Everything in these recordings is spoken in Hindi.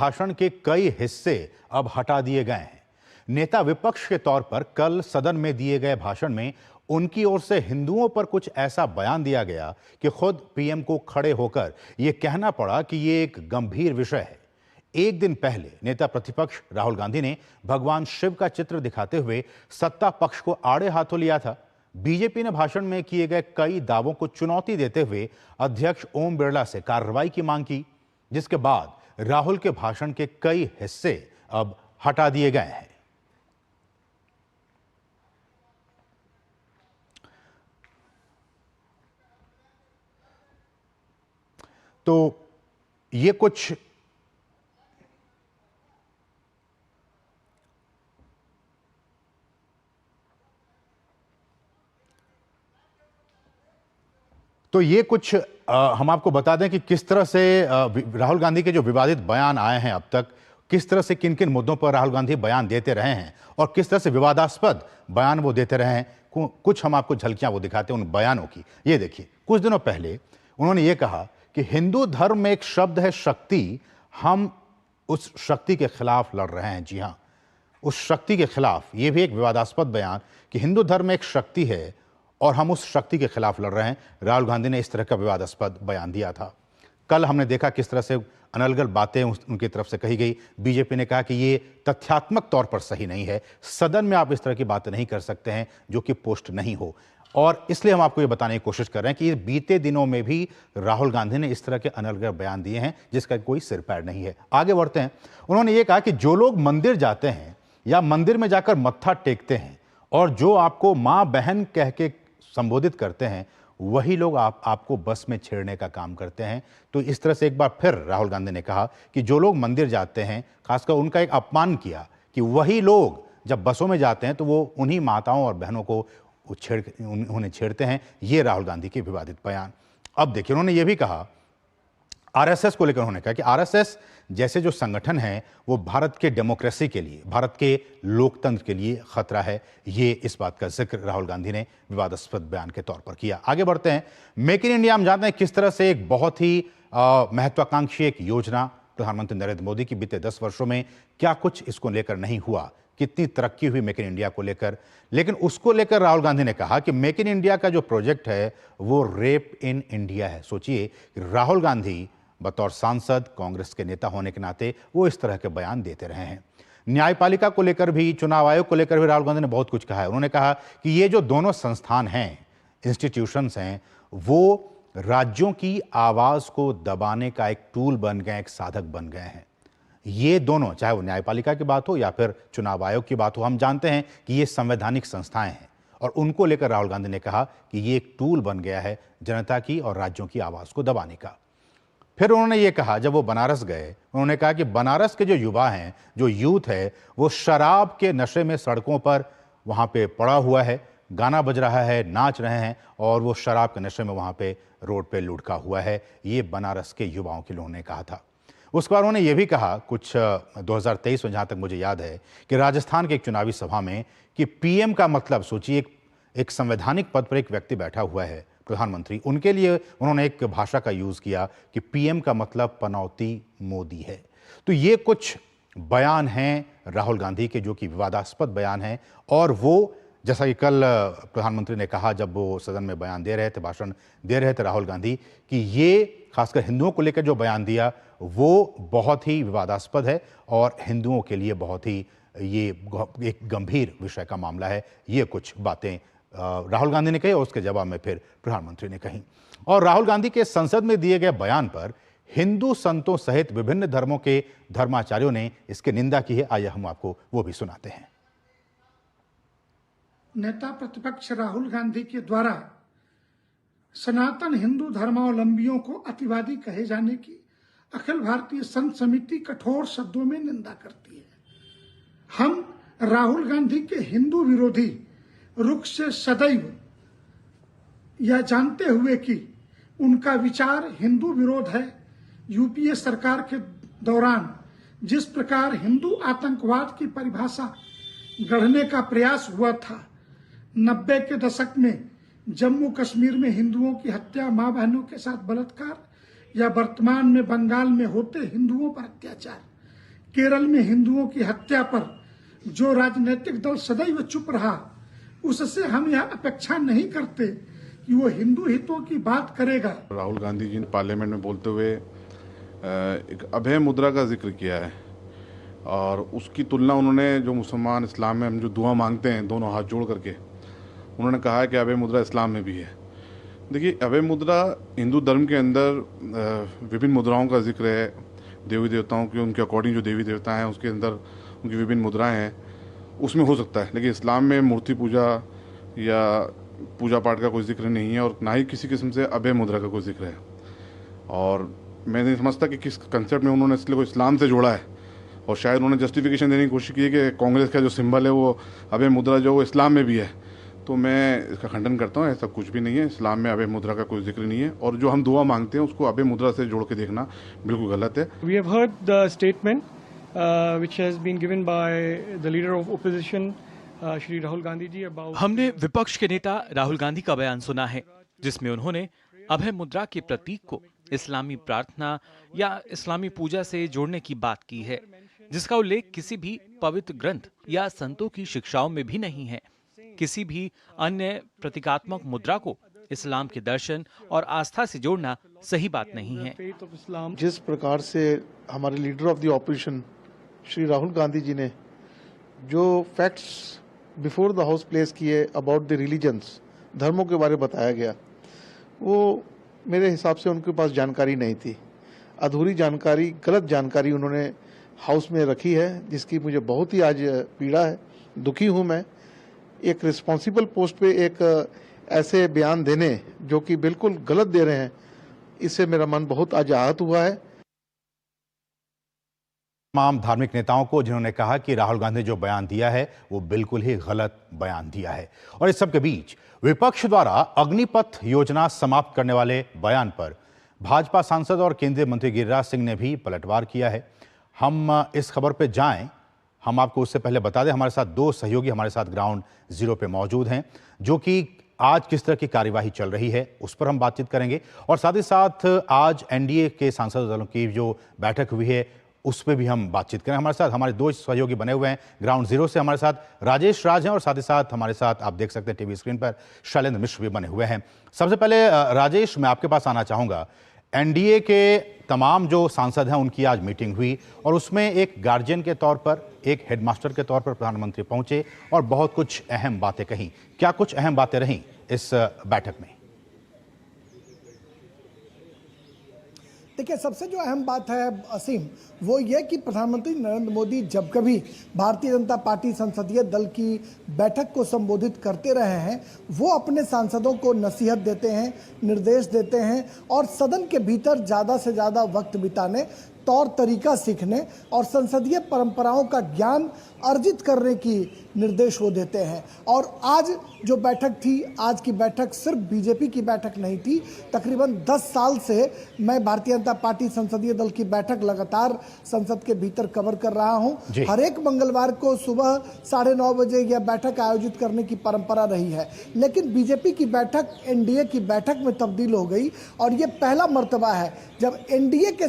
भाषण के कई हिस्से अब हटा दिए गए हैं। नेता विपक्ष के तौर पर कल सदन में दिए गए भाषण में उनकी ओर से हिंदुओं पर कुछ ऐसा बयान दिया गया कि खुद पीएम को खड़े होकर यह कहना पड़ा कि यह एक गंभीर विषय है। एक दिन पहले नेता प्रतिपक्ष राहुल गांधी ने भगवान शिव का चित्र दिखाते हुए सत्ता पक्ष को आड़े हाथों लिया था। बीजेपी ने भाषण में किए गए कई दावों को चुनौती देते हुए अध्यक्ष ओम बिरला से कार्रवाई की मांग की, जिसके बाद राहुल के भाषण के कई हिस्से अब हटा दिए गए हैं। तो ये कुछ हम आपको बता दें कि किस तरह से राहुल गांधी के जो विवादित बयान आए हैं अब तक, किस तरह से किन किन मुद्दों पर राहुल गांधी बयान देते रहे हैं और किस तरह से विवादास्पद बयान वो देते रहे हैं। कुछ हम आपको झलकियां वो दिखाते हैं उन बयानों की। ये देखिए, कुछ दिनों पहले उन्होंने ये कहा कि हिंदू धर्म में एक शब्द है शक्ति, हम उस शक्ति के खिलाफ लड़ रहे हैं। जी हां, उस शक्ति के खिलाफ। यह भी एक विवादास्पद बयान कि हिंदू धर्म में एक शक्ति है और हम उस शक्ति के खिलाफ लड़ रहे हैं। राहुल गांधी ने इस तरह का विवादास्पद बयान दिया था। कल हमने देखा किस तरह से अनर्गल बातें उनकी तरफ से कही गई। बीजेपी ने कहा कि ये तथ्यात्मक तौर पर सही नहीं है, सदन में आप इस तरह की बातें नहीं कर सकते हैं जो कि पोस्ट नहीं हो। और इसलिए हम आपको ये बताने की कोशिश कर रहे हैं कि बीते दिनों में भी राहुल गांधी ने इस तरह के अनर्गल बयान दिए हैं जिसका कोई सिर पैर नहीं है। आगे बढ़ते हैं। उन्होंने ये कहा कि जो लोग मंदिर जाते हैं या मंदिर में जाकर मत्था टेकते हैं और जो आपको मां बहन कह के संबोधित करते हैं, वही लोग आपको बस में छेड़ने का काम करते हैं। तो इस तरह से एक बार फिर राहुल गांधी ने कहा कि जो लोग मंदिर जाते हैं, खासकर उनका एक अपमान किया कि वही लोग जब बसों में जाते हैं तो वो उन्हीं माताओं और बहनों को उन्हें छेड़ते हैं। ये राहुल गांधी के विवादित बयान। अब देखिए, उन्होंने ये भी कहा, आरएसएस को लेकर उन्होंने कहा कि आरएसएस जैसे जो संगठन है वो भारत के डेमोक्रेसी के लिए, भारत के लोकतंत्र के लिए खतरा है। ये इस बात का जिक्र राहुल गांधी ने विवादास्पद बयान के तौर पर किया। आगे बढ़ते हैं। मेक इन इंडिया हम जानते हैं किस तरह से एक बहुत ही महत्वाकांक्षी एक योजना प्रधानमंत्री नरेंद्र मोदी की बीते 10 वर्षों में क्या कुछ इसको लेकर नहीं हुआ, कितनी तरक्की हुई मेक इन इंडिया को लेकर। लेकिन उसको लेकर राहुल गांधी ने कहा कि मेक इन इंडिया का जो प्रोजेक्ट है वो रेप इन इंडिया है। सोचिए, राहुल गांधी बतौर सांसद, कांग्रेस के नेता होने के नाते वो इस तरह के बयान देते रहे हैं। न्यायपालिका को लेकर भी, चुनाव आयोग को लेकर भी राहुल गांधी ने बहुत कुछ कहा है। उन्होंने कहा कि ये जो दोनों संस्थान हैं, इंस्टीट्यूशंस हैं, वो राज्यों की आवाज को दबाने का एक टूल बन गए, एक साधक बन गए हैं। ये दोनों, चाहे वो न्यायपालिका की बात हो या फिर चुनाव आयोग की बात हो, हम जानते हैं कि ये संवैधानिक संस्थाएं हैं और उनको लेकर राहुल गांधी ने कहा कि ये एक टूल बन गया है जनता की और राज्यों की आवाज को दबाने का। फिर उन्होंने ये कहा, जब वो बनारस गए, उन्होंने कहा कि बनारस के जो युवा हैं, जो यूथ है, वो शराब के नशे में सड़कों पर वहां पे पड़ा हुआ है, गाना बज रहा है, नाच रहे हैं और वो शराब के नशे में वहां पे रोड पे लुढ़का हुआ है। ये बनारस के युवाओं के लोगों ने कहा था। उसके बाद उन्होंने ये भी कहा, कुछ 2023 में जहां तक मुझे याद है, कि राजस्थान के एक चुनावी सभा में कि पीएम का मतलब, सोचिए, एक संवैधानिक पद पर एक व्यक्ति बैठा हुआ है, प्रधानमंत्री, उनके लिए उन्होंने एक भाषा का यूज किया कि पीएम का मतलब पनौती मोदी है। तो ये कुछ बयान हैं राहुल गांधी के जो कि विवादास्पद बयान हैं। और वो, जैसा कि कल प्रधानमंत्री ने कहा जब वो सदन में बयान दे रहे थे, भाषण दे रहे थे राहुल गांधी, कि ये खासकर हिंदुओं को लेकर जो बयान दिया वो बहुत ही विवादास्पद है और हिंदुओं के लिए बहुत ही ये एक गंभीर विषय का मामला है। ये कुछ बातें राहुल गांधी ने कही और उसके जवाब में फिर प्रधानमंत्री ने कही। और राहुल गांधी के संसद में दिए गए बयान पर हिंदू संतों सहित विभिन्न धर्मों के धर्माचार्यों ने इसकी निंदा की है। आइए हम आपको वो भी सुनाते हैं। नेता प्रतिपक्ष राहुल गांधी के द्वारा सनातन हिंदू धर्मावलंबियों को अतिवादी कहे जाने की अखिल भारतीय संत समिति कठोर शब्दों में निंदा करती है। हम राहुल गांधी के हिंदू विरोधी रुख से सदैव यह जानते हुए कि उनका विचार हिंदू विरोध है, यूपीए सरकार के दौरान जिस प्रकार हिंदू आतंकवाद की परिभाषा गढ़ने का प्रयास हुआ था, 90 के दशक में जम्मू कश्मीर में हिंदुओं की हत्या, मां बहनों के साथ बलात्कार, या वर्तमान में बंगाल में होते हिंदुओं पर अत्याचार, केरल में हिंदुओं की हत्या पर जो राजनीतिक दल सदैव चुप रहा, उससे हम यह अपेक्षा नहीं करते कि वो हिंदू हितों की बात करेगा। राहुल गांधी जी ने पार्लियामेंट में बोलते हुए एक अभय मुद्रा का जिक्र किया है और उसकी तुलना उन्होंने जो मुसलमान इस्लाम में हम जो दुआ मांगते हैं दोनों हाथ जोड़ करके, उन्होंने कहा है कि अभय मुद्रा इस्लाम में भी है। देखिए, अभय मुद्रा हिंदू धर्म के अंदर विभिन्न मुद्राओं का जिक्र है, देवी देवताओं के उनके अकॉर्डिंग जो देवी देवता हैं उसके अंदर उनकी विभिन्न मुद्राएं हैं, उसमें हो सकता है। लेकिन इस्लाम में मूर्ति पूजा या पूजा पाठ का कोई जिक्र नहीं है और ना ही किसी किस्म से अभय मुद्रा का कोई जिक्र है। और मैं नहीं समझता कि किस कंसेप्ट में उन्होंने इसलिए को इस्लाम से जोड़ा है और शायद उन्होंने जस्टिफिकेशन देने की कोशिश की है कि कांग्रेस का जो सिंबल है वो अभय मुद्रा जो वो इस्लाम में भी है। तो मैं इसका खंडन करता हूँ, ऐसा कुछ भी नहीं है। इस्लाम में अभय मुद्रा का कोई जिक्र नहीं है और जो हम दुआ मांगते हैं उसको अभय मुद्रा से जोड़ के देखना बिल्कुल गलत है। We have heard the statement which has been given by the leader of opposition Shri Rahul Gandhi ji about हमने विपक्ष के नेता राहुल गांधी का बयान सुना है जिसमें उन्होंने अभय मुद्रा के प्रतीक को इस्लामी प्रार्थना या इस्लामी पूजा से जोड़ने की बात की है, जिसका उल्लेख किसी भी पवित्र ग्रंथ या संतों की शिक्षाओं में भी नहीं है। किसी भी अन्य प्रतीकात्मक मुद्रा को इस्लाम के दर्शन और आस्था से जोड़ना सही बात नहीं है। faith of Islam. जिस प्रकार से हमारे leader of the opposition Shri Rahul Gandhi ji ने जो facts before the house place किए अबाउट द रिलीजन्स, धर्मों के बारे में बताया गया, वो मेरे हिसाब से उनके पास जानकारी नहीं थी। अधूरी जानकारी, गलत जानकारी उन्होंने हाउस में रखी है, जिसकी मुझे बहुत ही आज पीड़ा है, दुखी हूँ मैं। एक रिस्पॉन्सिबल पोस्ट पे एक ऐसे बयान देने जो कि बिल्कुल गलत दे रहे हैं, इससे मेरा मन बहुत आज आहत हुआ है। तमाम धार्मिक नेताओं को जिन्होंने कहा कि राहुल गांधी जो बयान दिया है वो बिल्कुल ही गलत बयान दिया है। और इस सब के बीच विपक्ष द्वारा अग्निपथ योजना समाप्त करने वाले बयान पर भाजपा सांसद और केंद्रीय मंत्री गिरिराज सिंह ने भी पलटवार किया है। हम इस खबर पर जाएं, हम आपको उससे पहले बता दें, हमारे साथ दो सहयोगी हमारे साथ ग्राउंड जीरो पे मौजूद हैं, जो कि आज किस तरह की कार्यवाही चल रही है उस पर हम बातचीत करेंगे और साथ ही साथ आज एनडीए के सांसद दलों की जो बैठक हुई है उस पर भी हम बातचीत करें। हमारे साथ हमारे दो सहयोगी बने हुए हैं ग्राउंड जीरो से। हमारे साथ राजेश राज हैं और साथ ही साथ हमारे साथ आप देख सकते हैं टीवी स्क्रीन पर शैलेंद्र मिश्र भी बने हुए हैं। सबसे पहले राजेश, मैं आपके पास आना चाहूंगा। एनडीए के तमाम जो सांसद हैं उनकी आज मीटिंग हुई और उसमें एक गार्जियन के तौर पर, एक हेडमास्टर के तौर पर प्रधानमंत्री पहुंचे और बहुत कुछ अहम बातें कहीं। क्या कुछ अहम बातें रहीं इस बैठक में? देखिए, सबसे जो अहम बात है असीम, वो ये कि प्रधानमंत्री नरेंद्र मोदी जब कभी भारतीय जनता पार्टी संसदीय दल की बैठक को संबोधित करते रहे हैं, वो अपने सांसदों को नसीहत देते हैं, निर्देश देते हैं और सदन के भीतर ज़्यादा से ज़्यादा वक्त बिताने, तौर तरीका सीखने और संसदीय परंपराओं का ज्ञान अर्जित करने की निर्देश वो देते हैं। और आज जो बैठक थी, आज की बैठक सिर्फ बीजेपी की बैठक नहीं थी। तकरीबन 10 साल से मैं भारतीय जनता पार्टी संसदीय दल की बैठक लगातार संसद के भीतर कवर कर रहा हूं। हर एक मंगलवार को सुबह 9:30 बजे यह बैठक आयोजित करने की परंपरा रही है, लेकिन बीजेपी की बैठक एनडीए की बैठक में तब्दील हो गई और ये पहला मर्तबा है जब एनडीए के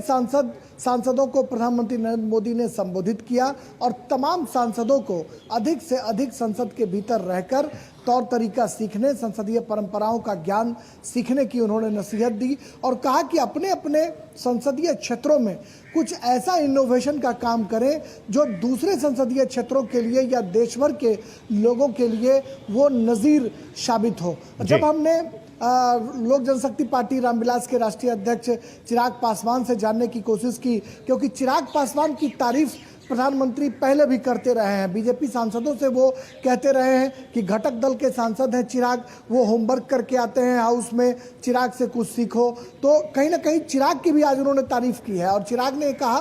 सांसदों को प्रधानमंत्री नरेंद्र मोदी ने संबोधित किया और तमाम सांसदों को अधिक से अधिक संसद के भीतर रहकर तौर तरीका सीखने, संसदीय परंपराओं का ज्ञान सीखने की उन्होंने नसीहत दी और कहा कि अपने अपने संसदीय क्षेत्रों में कुछ ऐसा इनोवेशन का काम करें जो दूसरे संसदीय क्षेत्रों के लिए या देश भर के लोगों के लिए वो नज़ीर साबित हो। जब हमने लोक जनशक्ति पार्टी रामविलास के राष्ट्रीय अध्यक्ष चिराग पासवान से जानने की कोशिश की, क्योंकि चिराग पासवान की तारीफ प्रधानमंत्री पहले भी करते रहे हैं, बीजेपी सांसदों से वो कहते रहे हैं कि घटक दल के सांसद हैं चिराग, वो होमवर्क करके आते हैं हाउस में, चिराग से कुछ सीखो। तो कहीं ना कहीं चिराग की भी आज उन्होंने तारीफ की है और चिराग ने कहा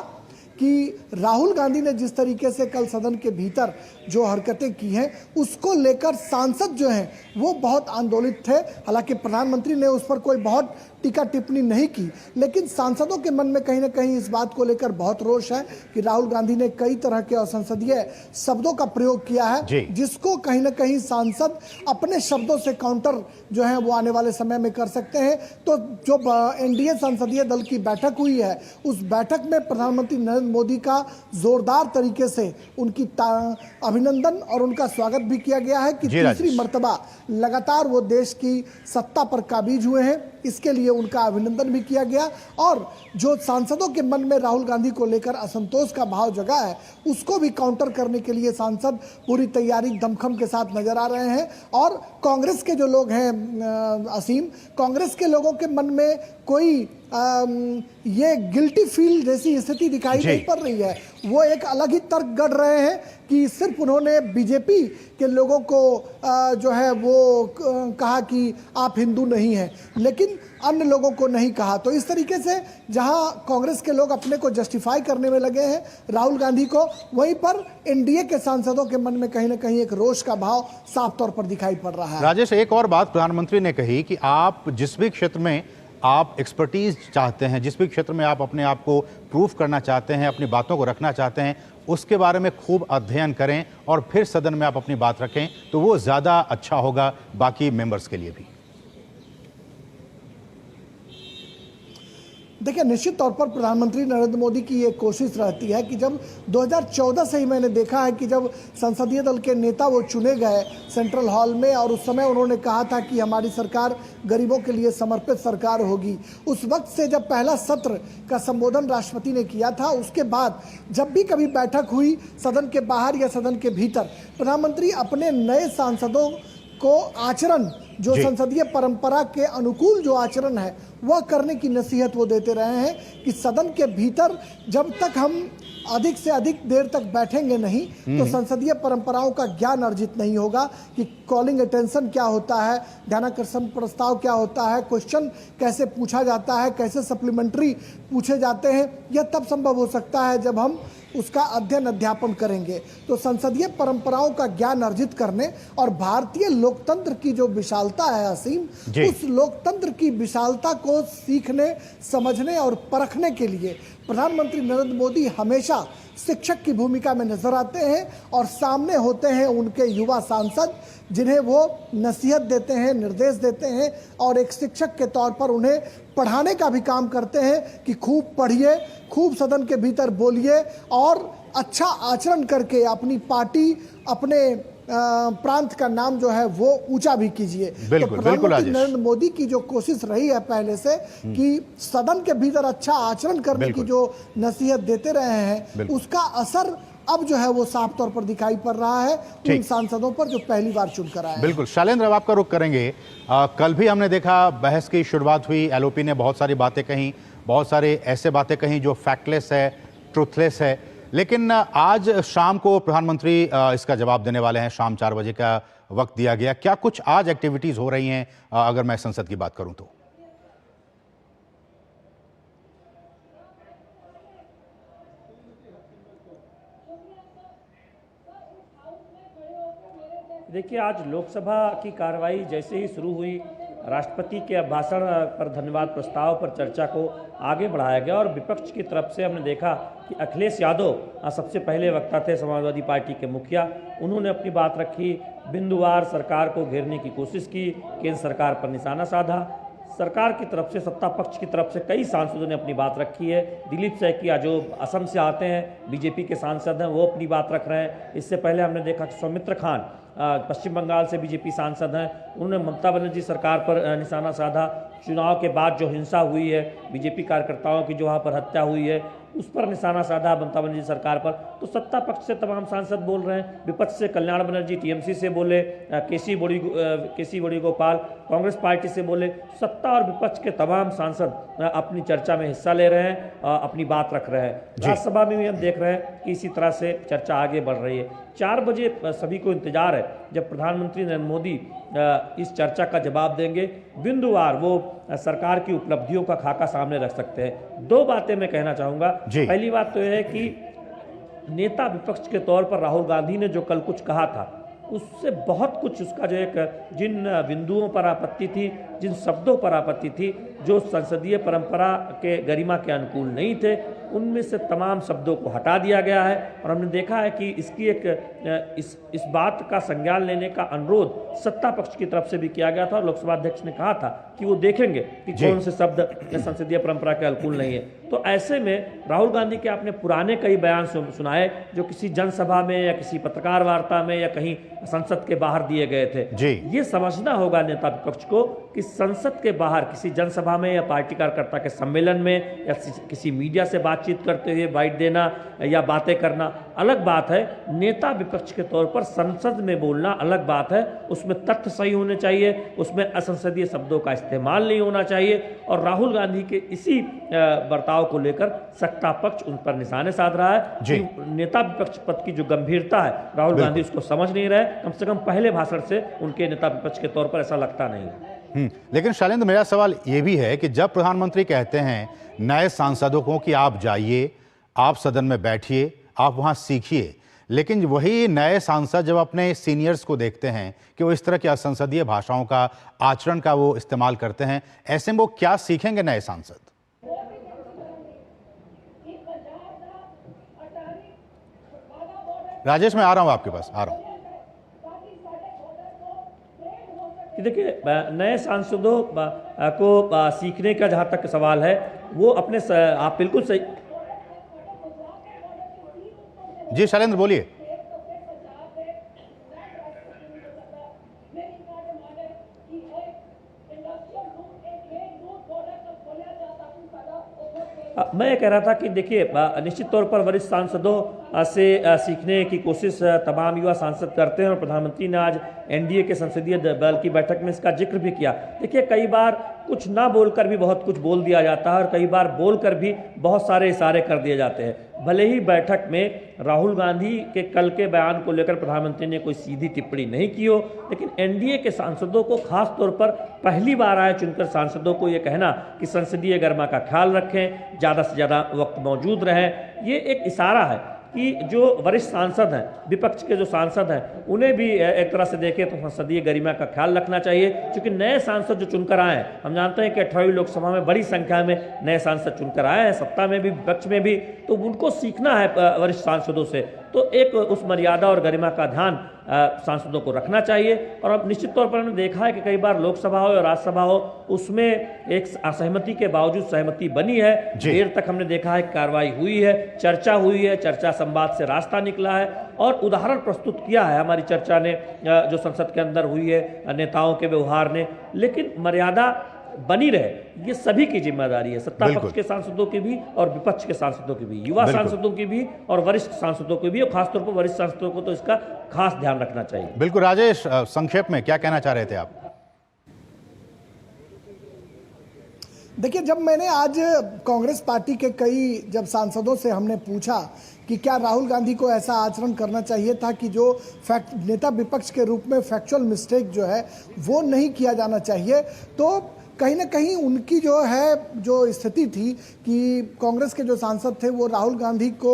कि राहुल गांधी ने जिस तरीके से कल सदन के भीतर जो हरकतें की हैं उसको लेकर सांसद जो हैं वो बहुत आंदोलित थे। हालांकि प्रधानमंत्री ने उस पर कोई बहुत टीका टिप्पणी नहीं की, लेकिन सांसदों के मन में कहीं ना कहीं इस बात को लेकर बहुत रोष है कि राहुल गांधी ने कई तरह के असंसदीय शब्दों का प्रयोग किया है, जिसको कहीं ना कहीं सांसद अपने शब्दों से काउंटर जो है वो आने वाले समय में कर सकते हैं। तो जो एनडीए संसदीय दल की बैठक हुई है, उस बैठक में प्रधानमंत्री नरेंद्र मोदी का जोरदार तरीके से उनकी अभिनंदन और उनका स्वागत भी किया गया है कि तीसरी मर्तबा लगातार वो देश की सत्ता पर काबिज हुए हैं, इसके लिए उनका अभिनंदन भी किया गया। और जो सांसदों के मन में राहुल गांधी को लेकर असंतोष का भाव जगा है, उसको भी काउंटर करने के लिए सांसद पूरी तैयारी दमखम के साथ नजर आ रहे हैं। और कांग्रेस के जो लोग हैं असीम, कांग्रेस के लोगों के मन में कोई ये गिल्टी फील जैसी स्थिति दिखाई नहीं पड़ रही है। वो एक अलग ही तर्क गढ़ रहे हैं कि सिर्फ उन्होंने बीजेपी के लोगों को जो है वो कहा कि आप हिंदू नहीं हैं, लेकिन अन्य लोगों को नहीं कहा। तो इस तरीके से जहां कांग्रेस के लोग अपने को जस्टिफाई करने में लगे हैं राहुल गांधी को, वहीं पर एनडीए के सांसदों के मन में कहीं ना कहीं एक रोष का भाव साफ तौर पर दिखाई पड़ रहा है। राजेश, एक और बात प्रधानमंत्री ने कही कि आप जिस भी क्षेत्र में आप एक्सपर्टीज चाहते हैं, जिस भी क्षेत्र में आप अपने आप को प्रूफ करना चाहते हैं, अपनी बातों को रखना चाहते हैं, उसके बारे में खूब अध्ययन करें और फिर सदन में आप अपनी बात रखें, तो वो ज़्यादा अच्छा होगा बाकी मेंबर्स के लिए भी। देखिए, निश्चित तौर पर प्रधानमंत्री नरेंद्र मोदी की ये कोशिश रहती है कि जब 2014 से ही मैंने देखा है कि जब संसदीय दल के नेता वो चुने गए सेंट्रल हॉल में, और उस समय उन्होंने कहा था कि हमारी सरकार गरीबों के लिए समर्पित सरकार होगी। उस वक्त से जब पहला सत्र का संबोधन राष्ट्रपति ने किया था, उसके बाद जब भी कभी बैठक हुई सदन के बाहर या सदन के भीतर, प्रधानमंत्री अपने नए सांसदों को आचरण, जो संसदीय परंपरा के अनुकूल जो आचरण है वह करने की नसीहत वो देते रहे हैं कि सदन के भीतर जब तक हम अधिक से अधिक देर तक बैठेंगे नहीं तो संसदीय परंपराओं का ज्ञान अर्जित नहीं होगा कि कॉलिंग अटेंशन क्या होता है, ध्यानाकर्षण प्रस्ताव क्या होता है, क्वेश्चन कैसे पूछा जाता है, कैसे सप्लीमेंट्री पूछे जाते हैं। यह तब संभव हो सकता है जब हम उसका अध्ययन अध्यापन करेंगे। तो संसदीय परंपराओं का ज्ञान अर्जित करने और भारतीय लोकतंत्र की जो विशालता है असीम, उस लोकतंत्र की विशालता को सीखने, समझने और परखने के लिए प्रधानमंत्री नरेंद्र मोदी हमेशा शिक्षक की भूमिका में नजर आते हैं और सामने होते हैं उनके युवा सांसद, जिन्हें वो नसीहत देते हैं, निर्देश देते हैं और एक शिक्षक के तौर पर उन्हें पढ़ाने का भी काम करते हैं कि खूब पढ़िए, खूब सदन के भीतर बोलिए और अच्छा आचरण करके अपनी पार्टी, अपने प्रांत का नाम जो है वो ऊंचा भी कीजिए। तो प्रधानमंत्री नरेंद्र मोदी की जो कोशिश रही है पहले से कि सदन के भीतर अच्छा आचरण करने की जो नसीहत देते रहे हैं, उसका असर अब जो है वो साफ तौर पर दिखाई पड़ रहा है उन सांसदों पर जो पहली बार चुनकर आए। बिल्कुल, शैलेंद्र, अब आपका रुख करेंगे। कल भी हमने देखा बहस की शुरुआत हुई, एलओपी ने बहुत सारी बातें कहीं, बहुत सारे ऐसे बातें कहीं जो फैक्टलेस है, ट्रुथलेस है, लेकिन आज शाम को प्रधानमंत्री इसका जवाब देने वाले हैं। शाम 4 बजे का वक्त दिया गया। क्या कुछ आज एक्टिविटीज हो रही हैं अगर मैं संसद की बात करूं तो? देखिए, आज लोकसभा की कार्रवाई जैसे ही शुरू हुई, राष्ट्रपति के भाषण पर धन्यवाद प्रस्ताव पर चर्चा को आगे बढ़ाया गया और विपक्ष की तरफ से हमने देखा कि अखिलेश यादव सबसे पहले वक्ता थे, समाजवादी पार्टी के मुखिया। उन्होंने अपनी बात रखी, बिंदुवार सरकार को घेरने की कोशिश की, केंद्र सरकार पर निशाना साधा। सरकार की तरफ से, सत्ता पक्ष की तरफ से कई सांसदों ने अपनी बात रखी है। दिलीप सैकिया जो असम से आते हैं, बीजेपी के सांसद हैं, वो अपनी बात रख रहे हैं। इससे पहले हमने देखा कि सौमित्र खान पश्चिम बंगाल से बीजेपी सांसद हैं, उन्होंने ममता बनर्जी सरकार पर निशाना साधा। चुनाव के बाद जो हिंसा हुई है, बीजेपी कार्यकर्ताओं की जो वहाँ पर हत्या हुई है, उस पर निशाना साधा ममता बनर्जी सरकार पर। तो सत्ता पक्ष से तमाम सांसद बोल रहे हैं, विपक्ष से कल्याण बनर्जी टीएमसी से बोले, केसी वेणुगोपाल कांग्रेस पार्टी से बोले। सत्ता और विपक्ष के तमाम सांसद अपनी चर्चा में हिस्सा ले रहे हैं, अपनी बात रख रहे हैं। राज्यसभा में भी हम देख रहे हैं कि इसी तरह से चर्चा आगे बढ़ रही है। 4 बजे सभी को इंतजार है जब प्रधानमंत्री नरेंद्र मोदी इस चर्चा का जवाब देंगे। बिंदुवार वो सरकार की उपलब्धियों का खाका सामने रख सकते हैं। 2 बातें मैं कहना चाहूँगा। पहली बात तो यह है कि नेता विपक्ष के तौर पर राहुल गांधी ने जो कल कुछ कहा था, उससे बहुत कुछ, उसका जो एक जिन बिंदुओं पर आपत्ति थी जिन शब्दों पर आपत्ति थी, जो संसदीय परंपरा के गरिमा के अनुकूल नहीं थे, उनमें से तमाम शब्दों को हटा दिया गया है। और हमने देखा है कि इसकी इस बात का संज्ञान लेने का अनुरोध सत्ता पक्ष की तरफ से भी किया गया था और लोकसभा अध्यक्ष ने कहा था कि वो देखेंगे कि कौन से शब्द संसदीय परंपरा के अनुकूल नहीं है। तो ऐसे में राहुल गांधी के आपने पुराने कई बयान सुनाए जो किसी जनसभा में या किसी पत्रकार वार्ता में या कहीं संसद के बाहर दिए गए थे। ये समझना होगा नेता विपक्ष को कि संसद के बाहर किसी जनसभा में या पार्टी कार्यकर्ता के सम्मेलन में या किसी मीडिया से बातचीत करते हुए बाइट देना या बातें करना अलग बात है, नेता विपक्ष के तौर पर संसद में बोलना अलग बात है। उसमें तथ्य सही होने चाहिए, उसमें असंसदीय शब्दों का इस्तेमाल नहीं होना चाहिए। और राहुल गांधी के इसी बर्ताव को लेकर सत्ता पक्ष उन पर निशाने साध रहा है कि नेता विपक्ष पद की जो गंभीरता है राहुल गांधी उसको समझ नहीं रहे। कम से कम पहले भाषण से उनके नेता विपक्ष के तौर पर ऐसा लगता नहीं। लेकिन शैलेंद्र, मेरा सवाल यह भी है कि जब प्रधानमंत्री कहते हैं नए सांसदों को कि आप जाइए, आप सदन में बैठिए, आप वहां सीखिए, लेकिन वही नए सांसद जब अपने सीनियर्स को देखते हैं कि वो इस तरह की असंसदीय भाषाओं का आचरण का वो इस्तेमाल करते हैं, ऐसे में वो क्या सीखेंगे नए सांसद? राजेश, मैं आ रहा हूं आपके पास, आ रहा हूं। देखिए, नए सांसदों को सीखने का जहां तक सवाल है, वो अपने आप बिल्कुल सही। जी शैलेंद्र, बोलिए। मैं ये कह रहा था कि देखिए, निश्चित तौर पर वरिष्ठ सांसदों से सीखने की कोशिश तमाम युवा सांसद करते हैं और प्रधानमंत्री ने आज एनडीए के संसदीय दल की बैठक में इसका जिक्र भी किया। देखिए, कई बार कुछ ना बोलकर भी बहुत कुछ बोल दिया जाता है और कई बार बोलकर भी बहुत सारे इशारे कर दिए जाते हैं। भले ही बैठक में राहुल गांधी के कल के बयान को लेकर प्रधानमंत्री ने कोई सीधी टिप्पणी नहीं की हो, लेकिन एनडीए के सांसदों को खास तौर पर पहली बार आए चुनकर सांसदों को ये कहना कि संसदीय गरिमा का ख्याल रखें, ज़्यादा से ज़्यादा वक्त मौजूद रहें, ये एक इशारा है कि जो वरिष्ठ सांसद हैं, विपक्ष के जो सांसद हैं, उन्हें भी एक तरह से देखें तो संसदीय गरिमा का ख्याल रखना चाहिए। क्योंकि नए सांसद जो चुनकर आए हैं, हम जानते हैं कि 18वीं लोकसभा में बड़ी संख्या में नए सांसद चुनकर आए हैं, सत्ता में भी विपक्ष में भी, तो उनको सीखना है वरिष्ठ सांसदों से। तो एक उस मर्यादा और गरिमा का ध्यान सांसदों को रखना चाहिए। और अब निश्चित तौर पर हमने देखा है कि कई बार लोकसभा हो या राज्यसभा हो, उसमें एक असहमति के बावजूद सहमति बनी है। देर तक हमने देखा है कार्रवाई हुई है, चर्चा हुई है, चर्चा संवाद से रास्ता निकला है और उदाहरण प्रस्तुत किया है हमारी चर्चा ने, जो संसद के अंदर हुई है, नेताओं के व्यवहार ने। लेकिन मर्यादा बनी रहे, ये सभी की जिम्मेदारी है, सत्ता पक्ष के सांसदों की भी और विपक्ष के सांसदों की भी, युवा सांसदों की भी और वरिष्ठ सांसदों की भी, और खासतौर पर वरिष्ठ सांसदों को तो इसका खास ध्यान रखना चाहिए। बिल्कुल। राजेश, संक्षेप में क्या कहना चाह रहे थे आप? देखिए, जब मैंने आज कांग्रेस पार्टी के कई जब सांसदों से हमने पूछा कि क्या राहुल गांधी को ऐसा आचरण करना चाहिए था कि जो नेता विपक्ष के रूप में फैक्चुअल मिस्टेक जो है वो नहीं किया जाना चाहिए, तो कहीं ना कहीं उनकी जो स्थिति थी कि कांग्रेस के जो सांसद थे वो राहुल गांधी को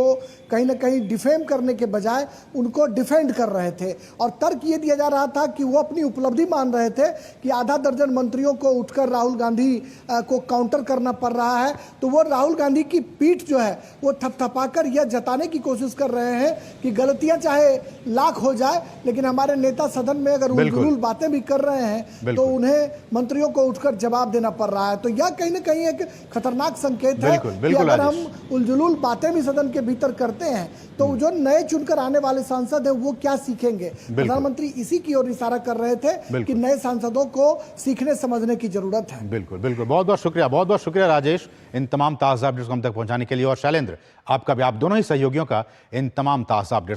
कहीं ना कहीं डिफेम करने के बजाय उनको डिफेंड कर रहे थे। और तर्क ये दिया जा रहा था कि वो अपनी उपलब्धि मान रहे थे कि आधा दर्जन मंत्रियों को उठकर राहुल गांधी को काउंटर करना पड़ रहा है, तो वो राहुल गांधी की पीठ जो है वो थपथपाकर यह जताने की कोशिश कर रहे हैं कि गलतियां चाहे लाख हो जाए, लेकिन हमारे नेता सदन में अगर उलझुल बातें भी कर रहे हैं तो उन्हें मंत्रियों को उठकर जवाब देना पड़ रहा है। तो यह कहीं ना कहीं एक खतरनाक संकेत है कि अगर हम उलझुल बातें भी सदन के भीतर करते हैं तो जो नए चुनकर आने वाले सांसद हैं वो क्या सीखेंगे। प्रधानमंत्री इसी की ओर इशारा कर रहे थे कि नए सांसदों को सीखने समझने की जरूरत है। बिल्कुल बिल्कुल, बहुत बहुत शुक्रिया राजेश इन तमाम ताज़ा अपडेट्स को हम तक पहुंचाने के लिए, और शैलेंद्र आपका भी, आप दोनों ही सहयोगियों का इन तमाम ताज़ा अपडेट्स